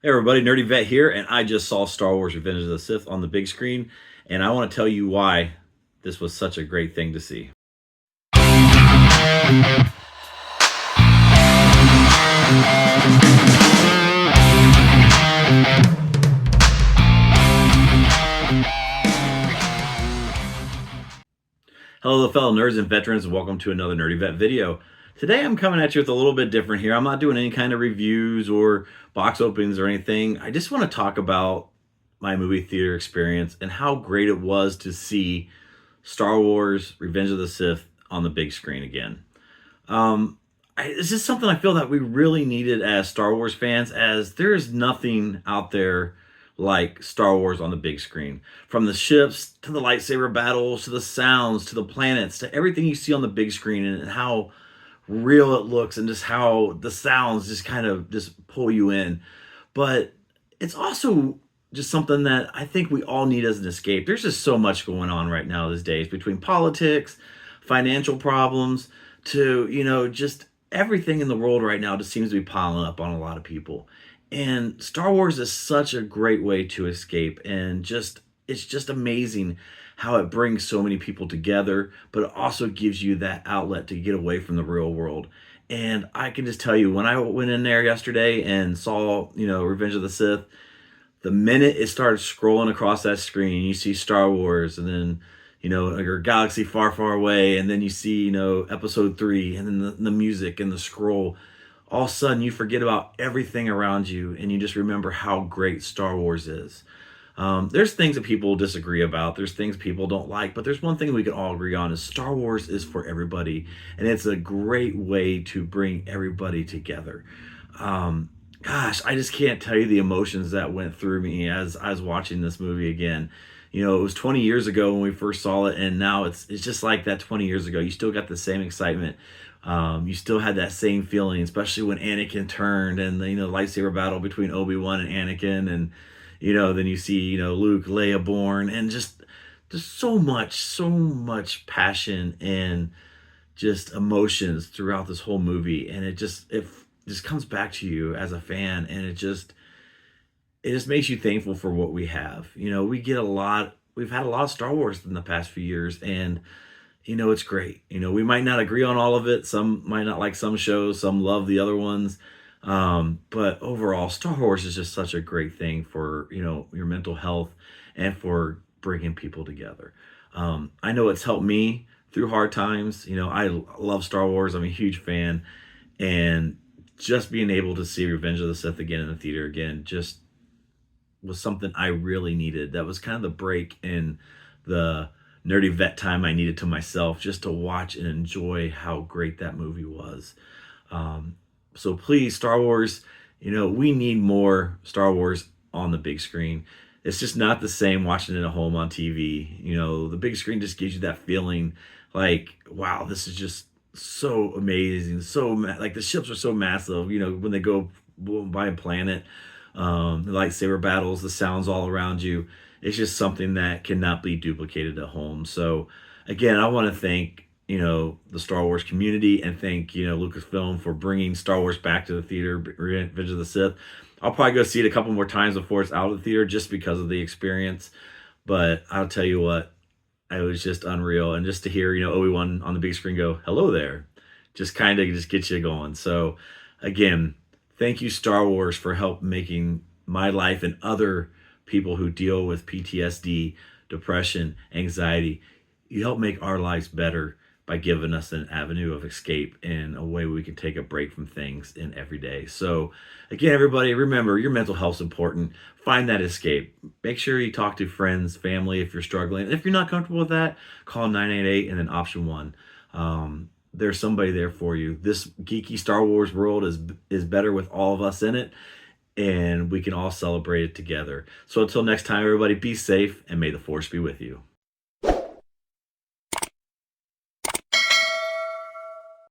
Hey everybody, Nerdy Vet here, and I just saw Star Wars Revenge of the Sith on the big screen, and I want to tell you why this was such a great thing to see. Hello, fellow nerds and veterans, and welcome to another Nerdy Vet video. Today I'm coming at you with a little bit different here. I'm not doing any kind of reviews or box openings or anything. I just want to talk about my movie theater experience and how great it was to see Star Wars Revenge of the Sith on the big screen again. It's just something I feel that we really needed as Star Wars fans, as there is nothing out there like Star Wars on the big screen. From the ships to the lightsaber battles to the sounds to the planets to everything you see on the big screen and how real it looks and just how the sounds just kind of just pull you in. But it's also just something that I think we all need as an escape. There's just so much going on right now these days, between politics, financial problems, to, just everything in the world right now just seems to be piling up on a lot of people. And Star Wars is such a great way to escape, and just it's just amazing how it brings so many people together, but it also gives you that outlet to get away from the real world. And I can just tell you, when I went in there yesterday and saw, Revenge of the Sith, the minute it started scrolling across that screen, you see Star Wars, and then your galaxy far, far away, and then you see Episode 3, and then the music and the scroll. All of a sudden, you forget about everything around you, and you just remember how great Star Wars is. There's things that people disagree about. There's things people don't like, but there's one thing we can all agree on: is Star Wars is for everybody, and it's a great way to bring everybody together. Gosh, I just can't tell you the emotions that went through me as I was watching this movie again. It was 20 years ago when we first saw it, and now it's just like that 20 years ago. You still got the same excitement. You still had that same feeling, especially when Anakin turned and the lightsaber battle between Obi-Wan and Anakin, and then you see Luke, Leia born, and just so much passion and just emotions throughout this whole movie, and it just comes back to you as a fan, and it just makes you thankful for what we have. We've had a lot of Star Wars in the past few years, and it's great. We might not agree on all of it. Some might not like some shows, some love the other ones. But overall, Star Wars is just such a great thing for, your mental health and for bringing people together. I know it's helped me through hard times. I love Star Wars. I'm a huge fan. And just being able to see Revenge of the Sith again in the theater again just was something I really needed. That was kind of the break in the nerdy vet time I needed to myself, just to watch and enjoy how great that movie was. So please, Star Wars, we need more Star Wars on the big screen. It's just not the same watching it at home on TV. The big screen just gives you that feeling like, wow, this is just so amazing. Like the ships are so massive, when they go by a planet, the lightsaber battles, the sounds all around you. It's just something that cannot be duplicated at home. So again, I want to thank, the Star Wars community, and thank, Lucasfilm for bringing Star Wars back to the theater, Revenge of the Sith. I'll probably go see it a couple more times before it's out of the theater, just because of the experience. But I'll tell you what, it was just unreal. And just to hear, Obi-Wan on the big screen go, "Hello there," just kind of just gets you going. So again, thank you, Star Wars, for help making my life and other people who deal with PTSD, depression, anxiety. You help make our lives better by giving us an avenue of escape and a way we can take a break from things in every day. So again, everybody, remember, your mental health's important. Find that escape. Make sure you talk to friends, family if you're struggling. And if you're not comfortable with that, call 988 and then option 1. There's somebody there for you. This geeky Star Wars world is better with all of us in it, and we can all celebrate it together. So until next time, everybody, be safe, and may the Force be with you.